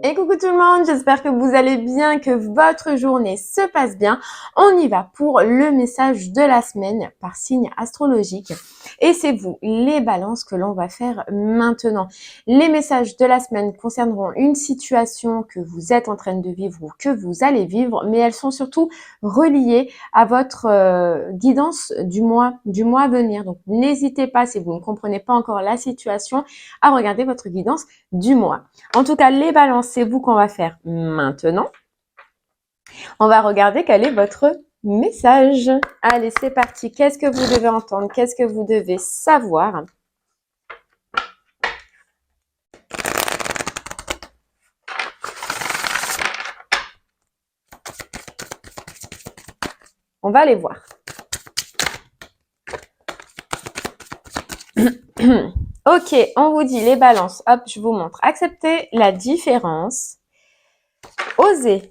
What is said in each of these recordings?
Et coucou tout le monde, j'espère que vous allez bien, que votre journée se passe bien. On y va pour le message de la semaine par signe astrologique. Et c'est vous, les balances, que l'on va faire maintenant. Les messages de la semaine concerneront une situation que vous êtes en train de vivre ou que vous allez vivre, mais elles sont surtout reliées à votre guidance du mois à venir. Donc n'hésitez pas, si vous ne comprenez pas encore la situation, à regarder votre guidance du mois. En tout cas, les balances, c'est vous qu'on va faire maintenant. On va regarder quel est votre message. Allez, c'est parti. Qu'est-ce que vous devez entendre? Qu'est-ce que vous devez savoir? On va aller voir. Ok, on vous dit les balances. Hop, je vous montre. Acceptez la différence. Osez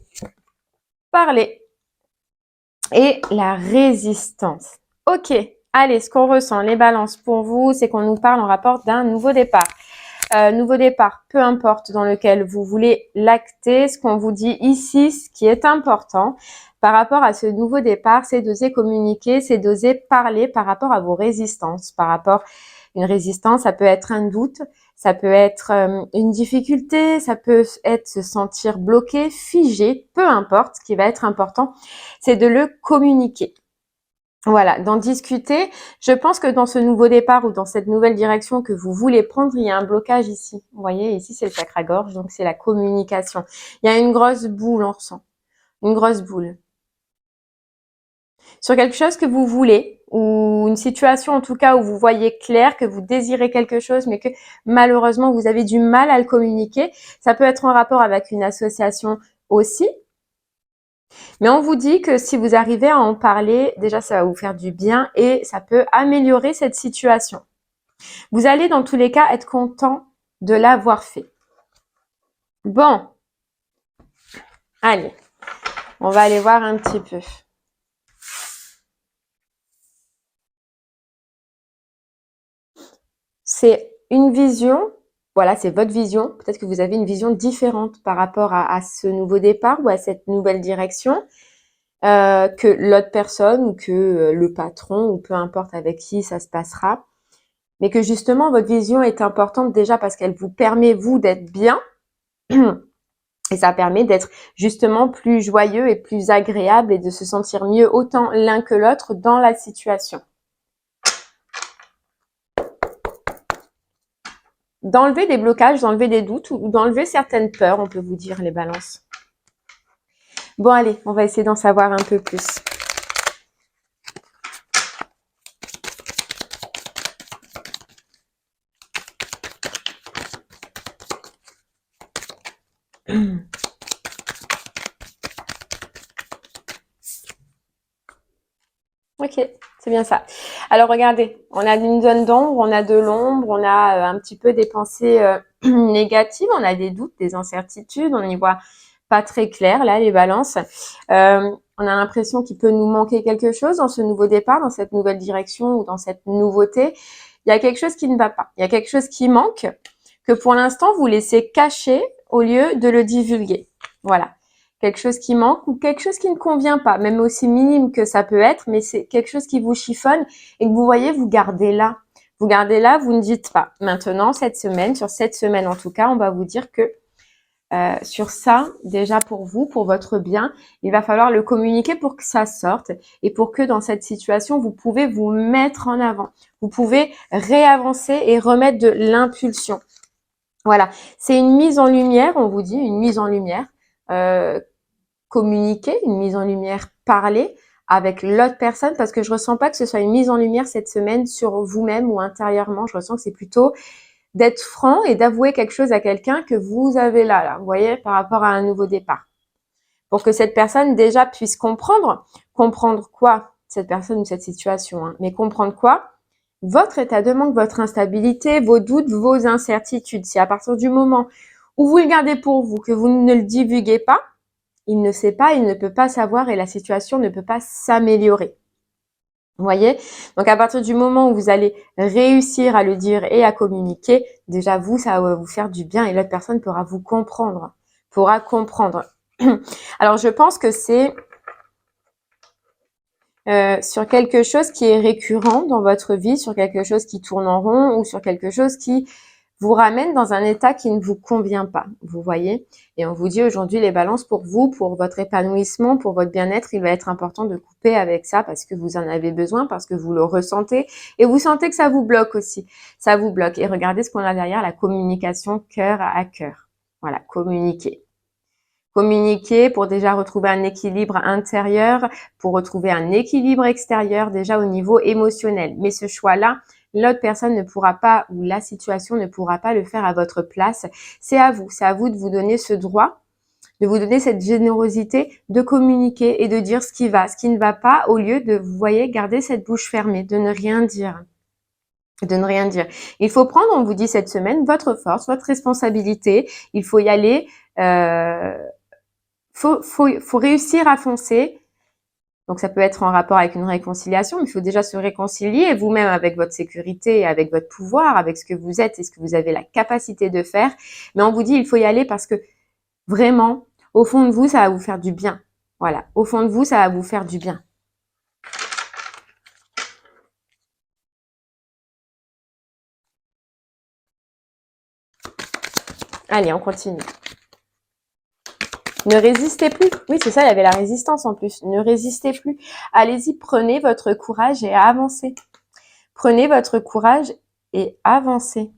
parler. Et la résistance. Ok, allez, ce qu'on ressent, les balances pour vous, c'est qu'on nous parle en rapport d'un nouveau départ. Nouveau départ, peu importe dans lequel vous voulez l'acter, ce qu'on vous dit ici, ce qui est important par rapport à ce nouveau départ, c'est d'oser communiquer, c'est d'oser parler par rapport à vos résistances, par rapport une résistance, ça peut être un doute, ça peut être une difficulté, ça peut être se sentir bloqué, figé, peu importe. Ce qui va être important, c'est de le communiquer. Voilà, d'en discuter. Je pense que dans ce nouveau départ ou dans cette nouvelle direction que vous voulez prendre, il y a un blocage ici. Vous voyez, ici c'est le chakra-gorge, donc c'est la communication. Il y a une grosse boule, on ressent. Une grosse boule. Sur quelque chose que vous voulez, ou une situation en tout cas où vous voyez clair, que vous désirez quelque chose, mais que malheureusement vous avez du mal à le communiquer. Ça peut être en rapport avec une association aussi. Mais on vous dit que si vous arrivez à en parler, déjà ça va vous faire du bien et ça peut améliorer cette situation. Vous allez dans tous les cas être content de l'avoir fait. Bon, allez, on va aller voir un petit peu. C'est une vision, voilà, c'est votre vision. Peut-être que vous avez une vision différente par rapport à ce nouveau départ ou à cette nouvelle direction que l'autre personne ou que le patron ou peu importe avec qui ça se passera. Mais que justement, votre vision est importante déjà parce qu'elle vous permet, vous, d'être bien. Et ça permet d'être justement plus joyeux et plus agréable et de se sentir mieux autant l'un que l'autre dans la situation. D'enlever des blocages, d'enlever des doutes ou d'enlever certaines peurs, on peut vous dire, les balances. Bon, allez, on va essayer d'en savoir un peu plus. Ok, c'est bien ça. Alors regardez, on a une zone d'ombre, on a de l'ombre, on a un petit peu des pensées négatives, on a des doutes, des incertitudes, on n'y voit pas très clair là, les balances. On a l'impression qu'il peut nous manquer quelque chose dans ce nouveau départ, dans cette nouvelle direction ou dans cette nouveauté. Il y a quelque chose qui ne va pas, il y a quelque chose qui manque, que pour l'instant vous laissez cacher au lieu de le divulguer. Voilà. Quelque chose qui manque ou quelque chose qui ne convient pas, même aussi minime que ça peut être, mais c'est quelque chose qui vous chiffonne et que vous voyez, vous gardez là. Vous gardez là, vous ne dites pas. Maintenant, cette semaine, sur cette semaine en tout cas, on va vous dire que sur ça, déjà pour vous, pour votre bien, il va falloir le communiquer pour que ça sorte et pour que dans cette situation, vous pouvez vous mettre en avant. Vous pouvez réavancer et remettre de l'impulsion. Voilà, c'est une mise en lumière, on vous dit, une mise en lumière. Communiquer, une mise en lumière, parler avec l'autre personne parce que je ressens pas que ce soit une mise en lumière cette semaine sur vous-même ou intérieurement. Je ressens que c'est plutôt d'être franc et d'avouer quelque chose à quelqu'un que vous avez là, vous voyez, par rapport à un nouveau départ. Pour que cette personne déjà puisse comprendre. Comprendre quoi? Cette personne ou cette situation, hein. Mais comprendre quoi? Votre état de manque, votre instabilité, vos doutes, vos incertitudes. Si à partir du moment où vous le gardez pour vous, que vous ne le divulguez pas, il ne sait pas, il ne peut pas savoir et la situation ne peut pas s'améliorer. Vous voyez? Donc, à partir du moment où vous allez réussir à le dire et à communiquer, déjà vous, ça va vous faire du bien et l'autre personne pourra vous comprendre. pourra comprendre. Alors, je pense que c'est sur quelque chose qui est récurrent dans votre vie, sur quelque chose qui tourne en rond ou sur quelque chose qui vous ramène dans un état qui ne vous convient pas, vous voyez. Et on vous dit aujourd'hui les balances pour vous, pour votre épanouissement, pour votre bien-être, il va être important de couper avec ça parce que vous en avez besoin, parce que vous le ressentez et vous sentez que ça vous bloque aussi. Ça vous bloque. Et regardez ce qu'on a derrière, la communication cœur à cœur. Voilà, communiquer. Communiquer pour déjà retrouver un équilibre intérieur, pour retrouver un équilibre extérieur déjà au niveau émotionnel. Mais ce choix-là, l'autre personne ne pourra pas ou la situation ne pourra pas le faire à votre place. C'est à vous de vous donner ce droit, de vous donner cette générosité de communiquer et de dire ce qui va, ce qui ne va pas au lieu de, vous voyez, garder cette bouche fermée, de ne rien dire. De ne rien dire. Il faut prendre, on vous dit cette semaine, votre force, votre responsabilité. Il faut y aller. Faut réussir à foncer. Donc, ça peut être en rapport avec une réconciliation, mais il faut déjà se réconcilier vous-même avec votre sécurité, avec votre pouvoir, avec ce que vous êtes et ce que vous avez la capacité de faire. Mais on vous dit, il faut y aller parce que vraiment, au fond de vous, ça va vous faire du bien. Voilà. Au fond de vous, ça va vous faire du bien. Allez, on continue. Ne résistez plus. Oui, c'est ça, il y avait la résistance en plus. Ne résistez plus. Allez-y, prenez votre courage et avancez. Prenez votre courage et avancez.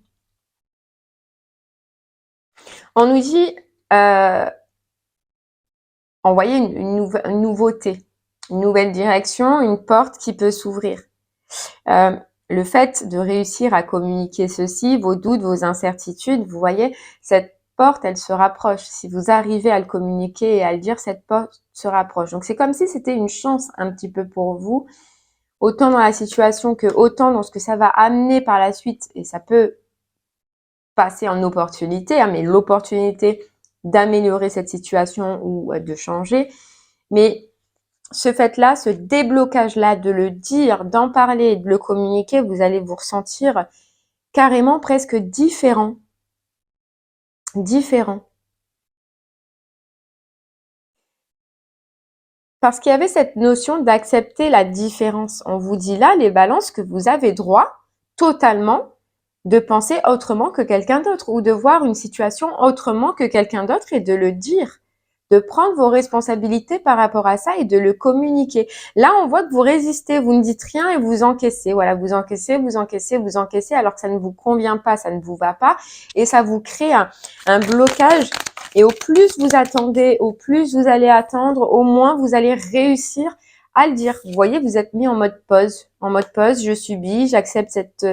On nous dit, envoyer une nouveauté, une nouvelle direction, une porte qui peut s'ouvrir. Le fait de réussir à communiquer ceci, vos doutes, vos incertitudes, vous voyez, cette porte, elle se rapproche. Si vous arrivez à le communiquer et à le dire, cette porte se rapproche. Donc, c'est comme si c'était une chance un petit peu pour vous, autant dans la situation que autant dans ce que ça va amener par la suite. Et ça peut passer en opportunité, hein, mais l'opportunité d'améliorer cette situation ou de changer. Mais ce fait-là, ce déblocage-là, de le dire, d'en parler, de le communiquer, vous allez vous ressentir carrément presque différent. Différent. Parce qu'il y avait cette notion d'accepter la différence. On vous dit là, les balances, que vous avez droit totalement de penser autrement que quelqu'un d'autre ou de voir une situation autrement que quelqu'un d'autre et de le dire, de prendre vos responsabilités par rapport à ça et de le communiquer. Là, on voit que vous résistez, vous ne dites rien et vous encaissez. Voilà, vous encaissez, vous encaissez, vous encaissez alors que ça ne vous convient pas, ça ne vous va pas et ça vous crée un blocage. Et au plus vous attendez, au plus vous allez attendre, au moins vous allez réussir à le dire. Vous voyez, vous êtes mis en mode pause. En mode pause, je subis, j'accepte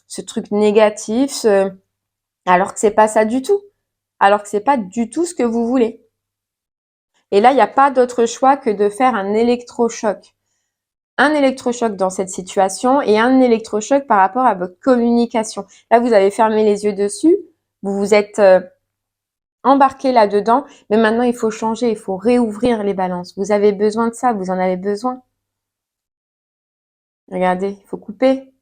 ce truc négatif, alors que c'est pas ça du tout. Alors que c'est pas du tout ce que vous voulez. Et là, il n'y a pas d'autre choix que de faire un électrochoc. Un électrochoc dans cette situation et un électrochoc par rapport à votre communication. Là, vous avez fermé les yeux dessus, vous vous êtes embarqué là-dedans, mais maintenant, il faut changer, il faut réouvrir les balances. Vous avez besoin de ça, vous en avez besoin. Regardez, il faut couper.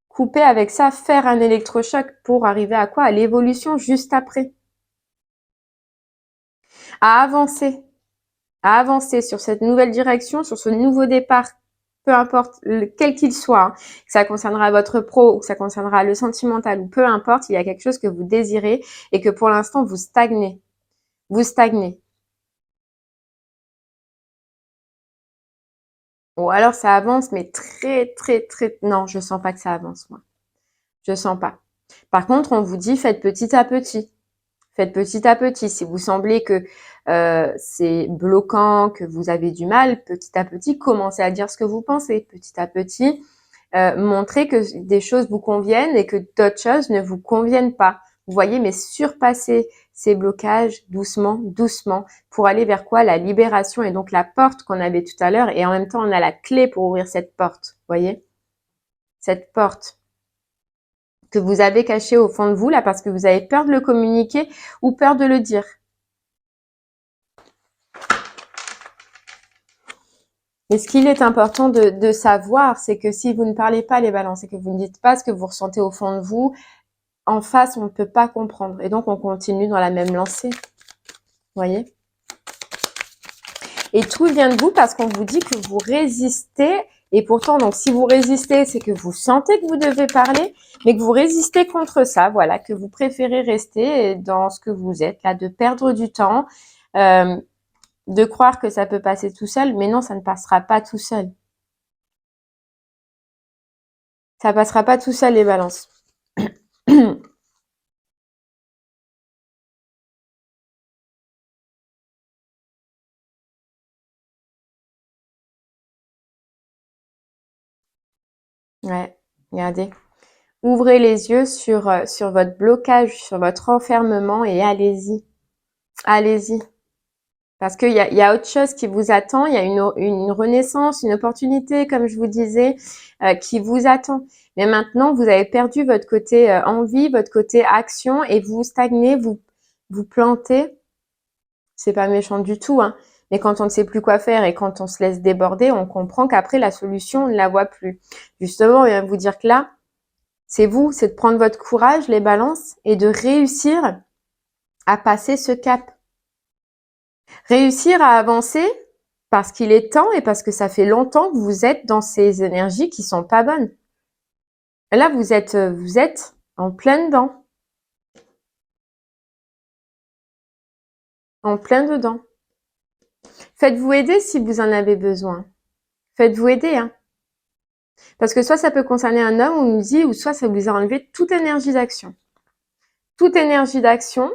Couper avec ça, faire un électrochoc pour arriver à quoi? À l'évolution juste après. À avancer. À avancer sur cette nouvelle direction, sur ce nouveau départ, peu importe quel qu'il soit, hein, que ça concernera votre pro ou que ça concernera le sentimental ou peu importe, il y a quelque chose que vous désirez et que pour l'instant vous stagnez. Vous stagnez. Ou alors ça avance, mais très... Non, je sens pas que ça avance, moi. Je sens pas. Par contre, on vous dit faites petit à petit. Faites petit à petit. Si vous semblez que c'est bloquant, que vous avez du mal, petit à petit, commencez à dire ce que vous pensez. Petit à petit, montrez que des choses vous conviennent et que d'autres choses ne vous conviennent pas. Vous voyez, mais surpasser ces blocages doucement, doucement, pour aller vers quoi? La libération et donc la porte qu'on avait tout à l'heure. Et en même temps, on a la clé pour ouvrir cette porte. Vous voyez? Cette porte que vous avez cachée au fond de vous, là, parce que vous avez peur de le communiquer ou peur de le dire. Mais ce qu'il est important de savoir, c'est que si vous ne parlez pas les balances et que vous ne dites pas ce que vous ressentez au fond de vous, en face, on ne peut pas comprendre. Et donc, on continue dans la même lancée. voyez? Et tout vient de vous parce qu'on vous dit que vous résistez. Et pourtant, donc, si vous résistez, c'est que vous sentez que vous devez parler, mais que vous résistez contre ça, voilà, que vous préférez rester dans ce que vous êtes, là, de perdre du temps, de croire que ça peut passer tout seul, mais non, ça ne passera pas tout seul. Ça passera pas tout seul, les balances. Ouais, regardez. Ouvrez les yeux sur votre blocage, sur votre enfermement et allez-y. Allez-y. Parce qu'il y a autre chose qui vous attend, il y a une renaissance, une opportunité, comme je vous disais, qui vous attend. Mais maintenant, vous avez perdu votre côté envie, votre côté action et vous stagnez, vous plantez. C'est pas méchant du tout, hein. Mais quand on ne sait plus quoi faire et quand on se laisse déborder, on comprend qu'après, la solution, on ne la voit plus. Justement, on vient vous dire que là, c'est vous, c'est de prendre votre courage, les balances, et de réussir à passer ce cap. Réussir à avancer parce qu'il est temps et parce que ça fait longtemps que vous êtes dans ces énergies qui sont pas bonnes. Là, vous êtes en plein dedans. En plein dedans. Faites-vous aider si vous en avez besoin. Faites-vous aider, hein. Parce que soit ça peut concerner un homme, on nous dit, ou soit ça vous a enlevé toute énergie d'action. Toute énergie d'action,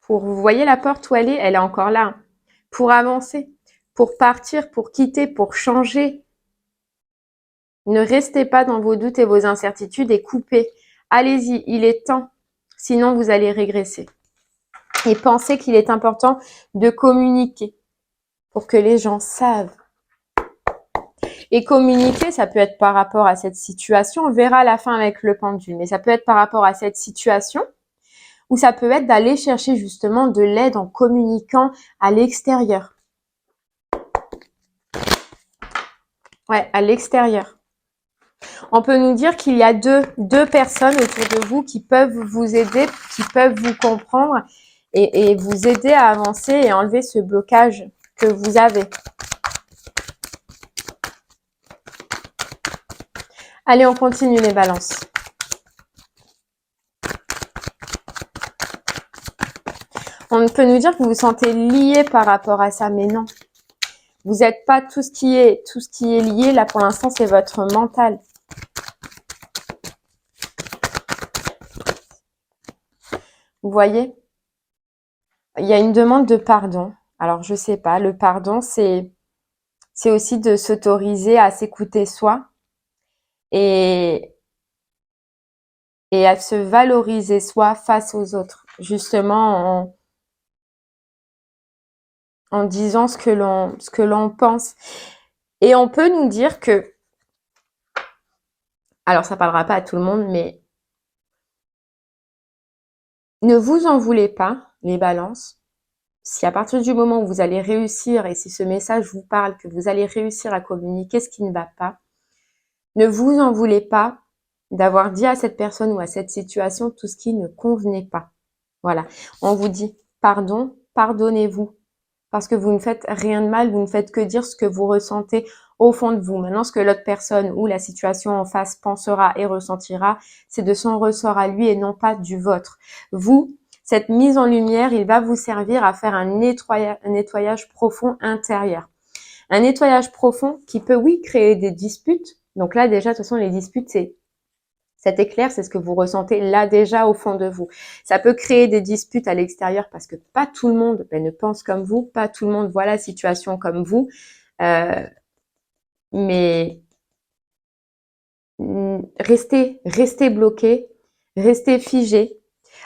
vous voyez la porte où elle est encore là. Pour avancer, pour partir, pour quitter, pour changer. Ne restez pas dans vos doutes et vos incertitudes et coupez. Allez-y, il est temps. Sinon, vous allez régresser. Et pensez qu'il est important de communiquer pour que les gens savent. Et communiquer, ça peut être par rapport à cette situation. On verra à la fin avec le pendule. Mais ça peut être par rapport à cette situation ou ça peut être d'aller chercher justement de l'aide en communiquant à l'extérieur. Ouais, à l'extérieur. On peut nous dire qu'il y a deux personnes autour de vous qui peuvent vous aider, qui peuvent vous comprendre et vous aider à avancer et enlever ce blocage que vous avez. Allez, on continue les balances. On peut nous dire que vous vous sentez lié par rapport à ça, mais non. Vous n'êtes pas tout ce qui est lié. Là, pour l'instant, c'est votre mental. Vous voyez? Il y a une demande de pardon. Alors, je sais pas. Le pardon, c'est aussi de s'autoriser à s'écouter soi et à se valoriser soi face aux autres. Justement, en disant ce que l'on pense. Et on peut nous dire que, alors ça parlera pas à tout le monde, mais ne vous en voulez pas, les balances. Si à partir du moment où vous allez réussir, et si ce message vous parle, que vous allez réussir à communiquer ce qui ne va pas, ne vous en voulez pas d'avoir dit à cette personne ou à cette situation tout ce qui ne convenait pas. Voilà. On vous dit pardon, pardonnez-vous. Parce que vous ne faites rien de mal, vous ne faites que dire ce que vous ressentez au fond de vous. Maintenant, ce que l'autre personne ou la situation en face pensera et ressentira, c'est de son ressort à lui et non pas du vôtre. Vous, cette mise en lumière, il va vous servir à faire un nettoyage profond intérieur. Un nettoyage profond qui peut, oui, créer des disputes. Donc là, déjà, de toute façon, les disputes, cet éclair, c'est ce que vous ressentez là déjà au fond de vous. Ça peut créer des disputes à l'extérieur parce que pas tout le monde ne pense comme vous, pas tout le monde voit la situation comme vous. Mais restez bloqué, restez figé.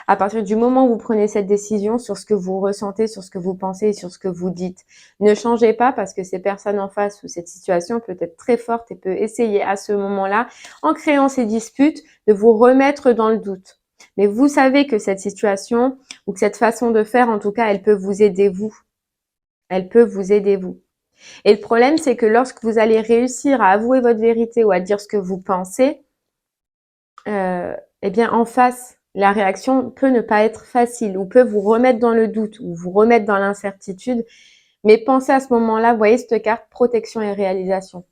À partir du moment où vous prenez cette décision sur ce que vous ressentez, sur ce que vous pensez et sur ce que vous dites, ne changez pas parce que ces personnes en face ou cette situation peut être très forte et peut essayer à ce moment-là, en créant ces disputes, de vous remettre dans le doute. Mais vous savez que cette situation ou que cette façon de faire, en tout cas, elle peut vous aider vous. Elle peut vous aider vous. Et le problème, c'est que lorsque vous allez réussir à avouer votre vérité ou à dire ce que vous pensez, eh bien, en face, La réaction peut ne pas être facile ou peut vous remettre dans le doute ou vous remettre dans l'incertitude. Mais pensez à ce moment-là, vous voyez cette carte protection et réalisation.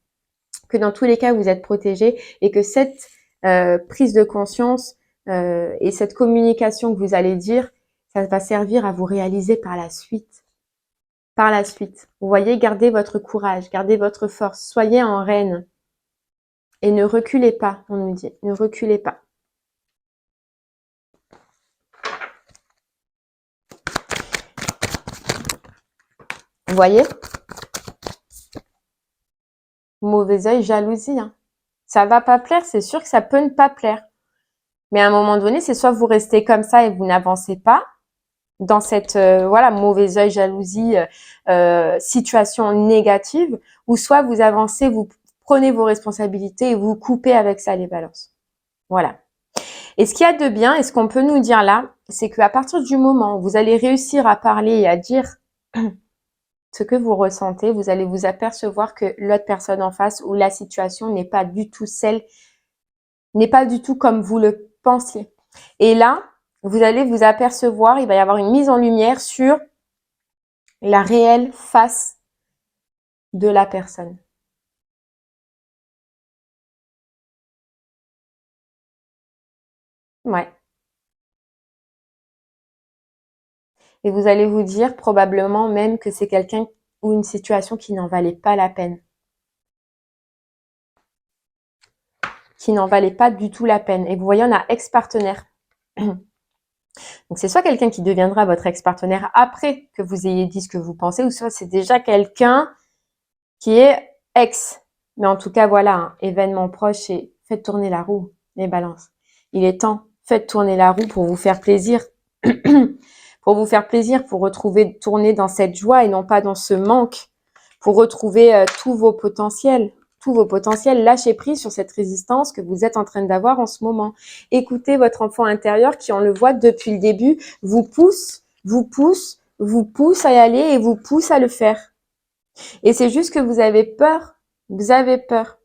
Que dans tous les cas, vous êtes protégé et que cette prise de conscience et cette communication que vous allez dire, ça va servir à vous réaliser par la suite. Par la suite. Vous voyez, gardez votre courage, gardez votre force, soyez en reine. Et ne reculez pas, on nous dit, ne reculez pas. Vous voyez? Mauvais œil, jalousie. Hein. Ça va pas plaire, c'est sûr que ça peut ne pas plaire. Mais à un moment donné, c'est soit vous restez comme ça et vous n'avancez pas dans cette voilà mauvais œil, jalousie, situation négative, ou soit vous avancez, vous prenez vos responsabilités et vous coupez avec ça les balances. Voilà. Et ce qu'il y a de bien, et ce qu'on peut nous dire là, c'est qu'à partir du moment où vous allez réussir à parler et à dire ce que vous ressentez, vous allez vous apercevoir que l'autre personne en face ou la situation n'est pas du tout n'est pas du tout comme vous le pensiez. Et là, vous allez vous apercevoir, il va y avoir une mise en lumière sur la réelle face de la personne. Ouais. Et vous allez vous dire probablement même que c'est quelqu'un ou une situation qui n'en valait pas la peine. Qui n'en valait pas du tout la peine. Et vous voyez, on a ex-partenaire. Donc, c'est soit quelqu'un qui deviendra votre ex-partenaire après que vous ayez dit ce que vous pensez, ou soit c'est déjà quelqu'un qui est ex. Mais en tout cas, voilà, un événement proche et faites tourner la roue, les balances. Il est temps, faites tourner la roue pour vous faire plaisir. Pour vous faire plaisir, pour retrouver, tourner dans cette joie et non pas dans ce manque. Pour retrouver tous vos potentiels. Tous vos potentiels, lâchez prise sur cette résistance que vous êtes en train d'avoir en ce moment. Écoutez votre enfant intérieur qui, on le voit depuis le début, vous pousse, vous pousse, vous pousse à y aller et vous pousse à le faire. Et c'est juste que vous avez peur. Vous avez peur.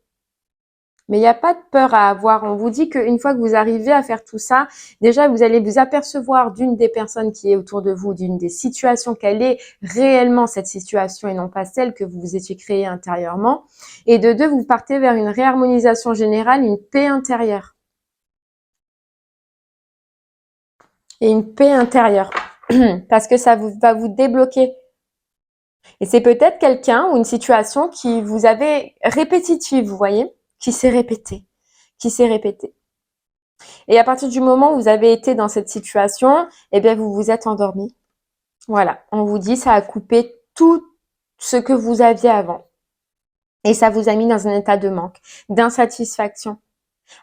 Mais il n'y a pas de peur à avoir. On vous dit qu'une fois que vous arrivez à faire tout ça, déjà, vous allez vous apercevoir d'une des personnes qui est autour de vous, d'une des situations, quelle est réellement cette situation et non pas celle que vous vous étiez créée intérieurement. Et de deux, vous partez vers une réharmonisation générale, une paix intérieure. Et une paix intérieure. Parce que ça va vous débloquer. Et c'est peut-être quelqu'un ou une situation qui vous avait répétitive, vous voyez, qui s'est répétée, qui s'est répétée. Et à partir du moment où vous avez été dans cette situation, eh bien, vous vous êtes endormi. Voilà. On vous dit, ça a coupé tout ce que vous aviez avant. Et ça vous a mis dans un état de manque, d'insatisfaction.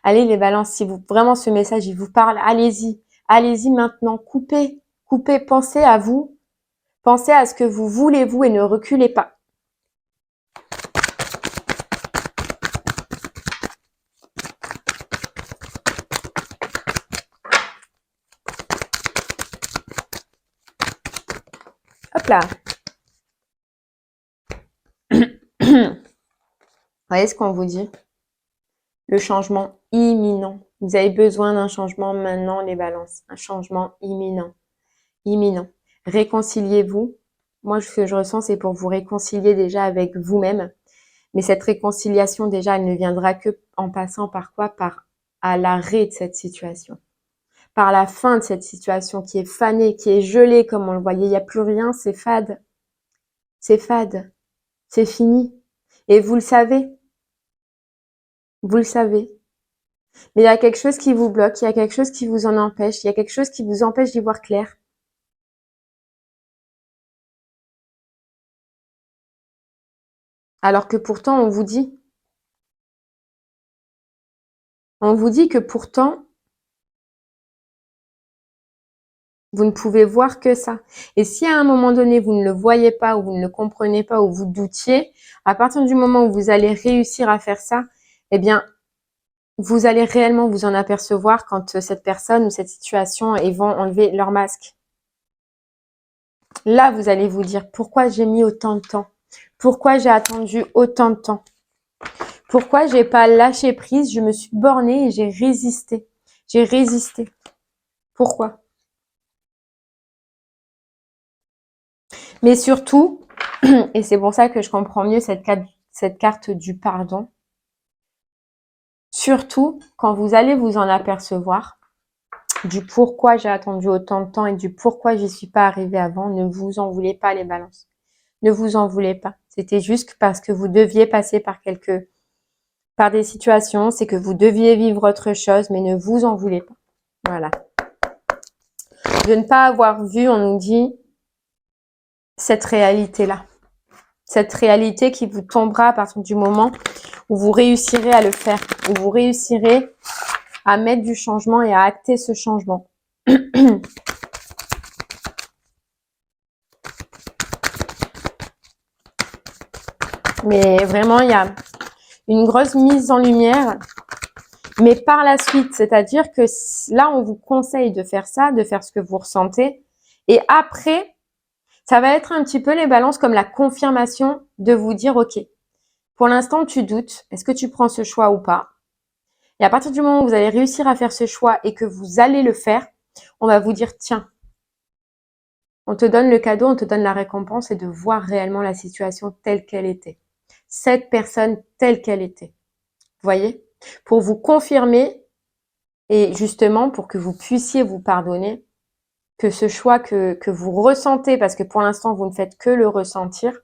Allez, les balances, si vous, vraiment ce message, il vous parle, allez-y. Allez-y maintenant. Coupez, coupez. Pensez à vous. Pensez à ce que vous voulez, vous, et ne reculez pas. Hop là. Vous voyez ce qu'on vous dit? Le changement imminent. Vous avez besoin d'un changement maintenant, les balances. Un changement imminent. Imminent. Réconciliez-vous. Moi, ce que je ressens, c'est pour vous réconcilier déjà avec vous-même. Mais cette réconciliation, déjà, elle ne viendra que en passant par quoi? Par à l'arrêt de cette situation. Par la fin de cette situation qui est fanée, qui est gelée, comme on le voyait. Il n'y a plus rien, c'est fade. C'est fade. C'est fini. Et vous le savez. Vous le savez. Mais il y a quelque chose qui vous bloque, il y a quelque chose qui vous en empêche, il y a quelque chose qui vous empêche d'y voir clair. Alors que pourtant, on vous dit que pourtant, vous ne pouvez voir que ça. Et si à un moment donné, vous ne le voyez pas, ou vous ne le comprenez pas, ou vous doutiez, à partir du moment où vous allez réussir à faire ça, eh bien, vous allez réellement vous en apercevoir quand cette personne ou cette situation, ils vont enlever leur masque. Là, vous allez vous dire, pourquoi j'ai mis autant de temps? Pourquoi j'ai attendu autant de temps? Pourquoi j'ai pas lâché prise? Je me suis bornée et j'ai résisté. J'ai résisté. Pourquoi? Mais surtout, et c'est pour ça que je comprends mieux cette carte du pardon, surtout quand vous allez vous en apercevoir, du pourquoi j'ai attendu autant de temps et du pourquoi j'y suis pas arrivée avant, ne vous en voulez pas les balances. Ne vous en voulez pas. C'était juste parce que vous deviez passer par des situations, c'est que vous deviez vivre autre chose, mais ne vous en voulez pas. Voilà. De ne pas avoir vu, on nous dit, cette réalité-là. Cette réalité qui vous tombera à partir du moment où vous réussirez à le faire, où vous réussirez à mettre du changement et à acter ce changement. Mais vraiment, il y a une grosse mise en lumière, mais par la suite, c'est-à-dire que là, on vous conseille de faire ça, de faire ce que vous ressentez, et après, ça va être un petit peu les balances comme la confirmation de vous dire, ok, pour l'instant, tu doutes, est-ce que tu prends ce choix ou pas? Et à partir du moment où vous allez réussir à faire ce choix et que vous allez le faire, on va vous dire, tiens, on te donne le cadeau, on te donne la récompense et de voir réellement la situation telle qu'elle était. Cette personne telle qu'elle était. Vous voyez? Pour vous confirmer et justement pour que vous puissiez vous pardonner que ce choix que vous ressentez, parce que pour l'instant vous ne faites que le ressentir,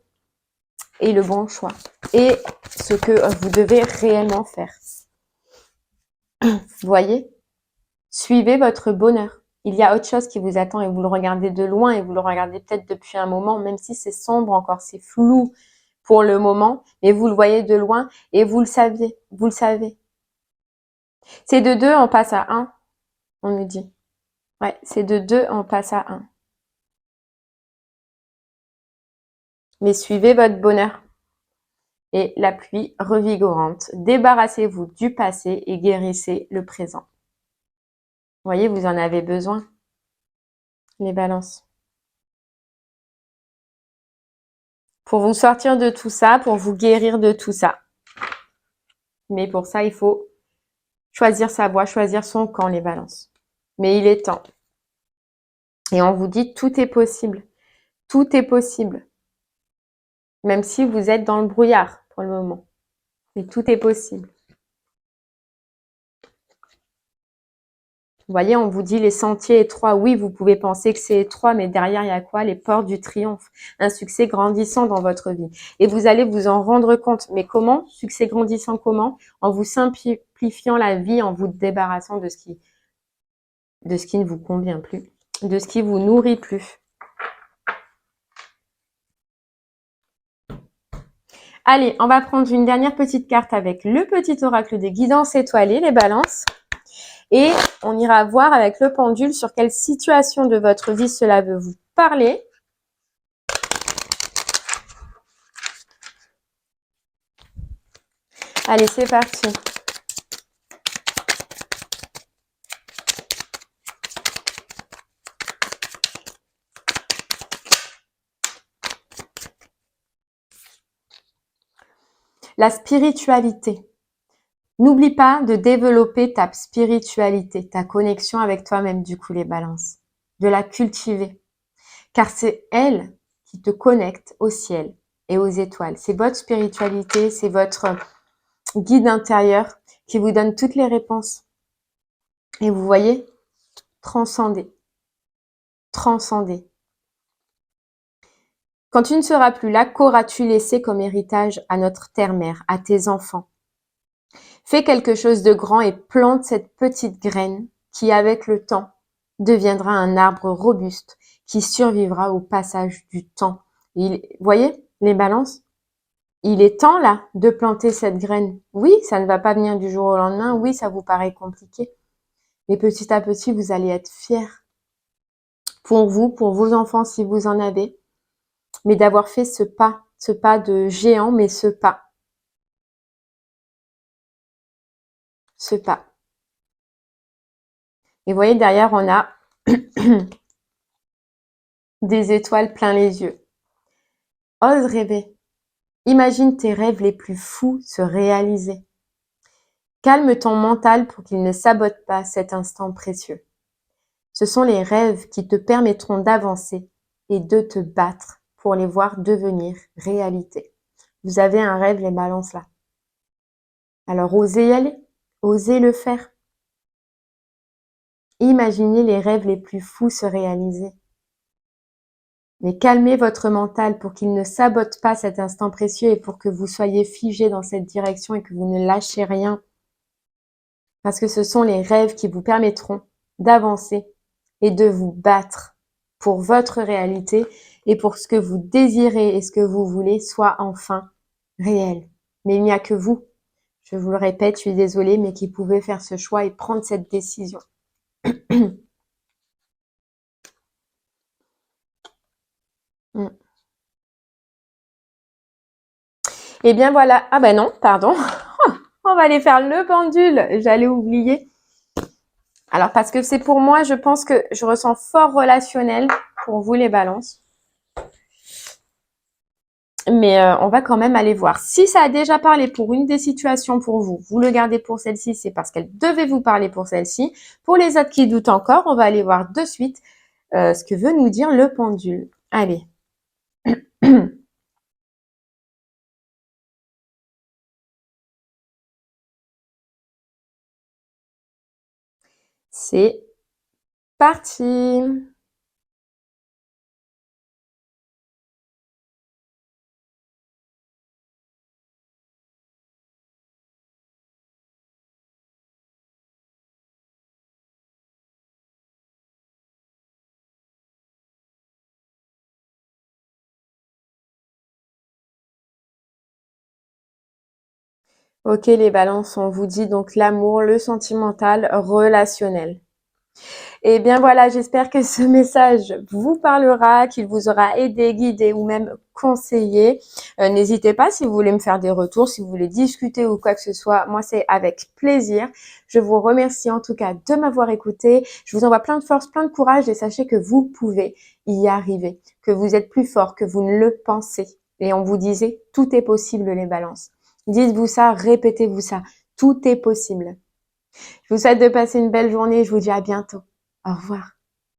est le bon choix. Et ce que vous devez réellement faire. Vous voyez? Suivez votre bonheur. Il y a autre chose qui vous attend et vous le regardez de loin et vous le regardez peut-être depuis un moment, même si c'est sombre encore, c'est flou pour le moment, mais vous le voyez de loin et vous le saviez, vous le savez. C'est de 2, on passe à 1, on nous dit. Ouais, c'est de 2, on passe à 1. Mais suivez votre bonheur. Et la pluie revigorante. Débarrassez-vous du passé et guérissez le présent. Vous voyez, vous en avez besoin, les balances. Pour vous sortir de tout ça, pour vous guérir de tout ça. Mais pour ça, il faut choisir sa voie, choisir son camp, les balances. Mais il est temps. Et on vous dit, tout est possible. Tout est possible. Même si vous êtes dans le brouillard pour le moment. Mais tout est possible. Vous voyez, on vous dit les sentiers étroits. Oui, vous pouvez penser que c'est étroit, mais derrière, il y a quoi? Les portes du triomphe. Un succès grandissant dans votre vie. Et vous allez vous en rendre compte. Mais comment? Succès grandissant comment? En vous simplifiant la vie, en vous débarrassant de ce qui ne vous convient plus, de ce qui vous nourrit plus. Allez, on va prendre une dernière petite carte avec le petit oracle des guidances étoilées, les balances. Et on ira voir avec le pendule sur quelle situation de votre vie cela veut vous parler. Allez, c'est parti. La spiritualité. N'oublie pas de développer ta spiritualité, ta connexion avec toi-même, du coup, les balances. De la cultiver. Car c'est elle qui te connecte au ciel et aux étoiles. C'est votre spiritualité, c'est votre guide intérieur qui vous donne toutes les réponses. Et vous voyez, transcender. Transcender. Quand tu ne seras plus là, qu'auras-tu laissé comme héritage à notre terre-mère, à tes enfants? Fais quelque chose de grand et plante cette petite graine qui, avec le temps, deviendra un arbre robuste qui survivra au passage du temps. Vous voyez les balances? Il est temps là de planter cette graine. Oui, ça ne va pas venir du jour au lendemain. Oui, ça vous paraît compliqué. Mais petit à petit, vous allez être fiers. Pour vous, pour vos enfants si vous en avez. Mais d'avoir fait ce pas de géant, mais ce pas. Ce pas. Et vous voyez, derrière, on a des étoiles plein les yeux. Ose rêver. Imagine tes rêves les plus fous se réaliser. Calme ton mental pour qu'il ne sabote pas cet instant précieux. Ce sont les rêves qui te permettront d'avancer et de te battre pour les voir devenir réalité. Vous avez un rêve, les balances là. Alors osez y aller, osez le faire. Imaginez les rêves les plus fous se réaliser. Mais calmez votre mental pour qu'il ne sabote pas cet instant précieux et pour que vous soyez figé dans cette direction et que vous ne lâchez rien. Parce que ce sont les rêves qui vous permettront d'avancer et de vous battre pour votre réalité et pour ce que vous désirez et ce que vous voulez soit enfin réel. Mais il n'y a que vous, je vous le répète, je suis désolée, mais qui pouvez faire ce choix et prendre cette décision. Et bien voilà, ah ben non, pardon, on va aller faire le pendule, j'allais oublier. Alors parce que c'est pour moi, je pense que je ressens fort relationnel pour vous les balances. Mais on va quand même aller voir. Si ça a déjà parlé pour une des situations pour vous, vous le gardez pour celle-ci, c'est parce qu'elle devait vous parler pour celle-ci. Pour les autres qui doutent encore, on va aller voir de suite ce que veut nous dire le pendule. Allez. C'est parti. Ok les balances, on vous dit donc l'amour, le sentimental, relationnel. Et bien voilà, j'espère que ce message vous parlera, qu'il vous aura aidé, guidé ou même conseillé. N'hésitez pas si vous voulez me faire des retours, si vous voulez discuter ou quoi que ce soit. Moi, c'est avec plaisir. Je vous remercie en tout cas de m'avoir écouté. Je vous envoie plein de force, plein de courage et sachez que vous pouvez y arriver, que vous êtes plus fort que vous ne le pensez. Et on vous disait, tout est possible les balances. Dites-vous ça, répétez-vous ça. Tout est possible. Je vous souhaite de passer une belle journée et je vous dis à bientôt. Au revoir.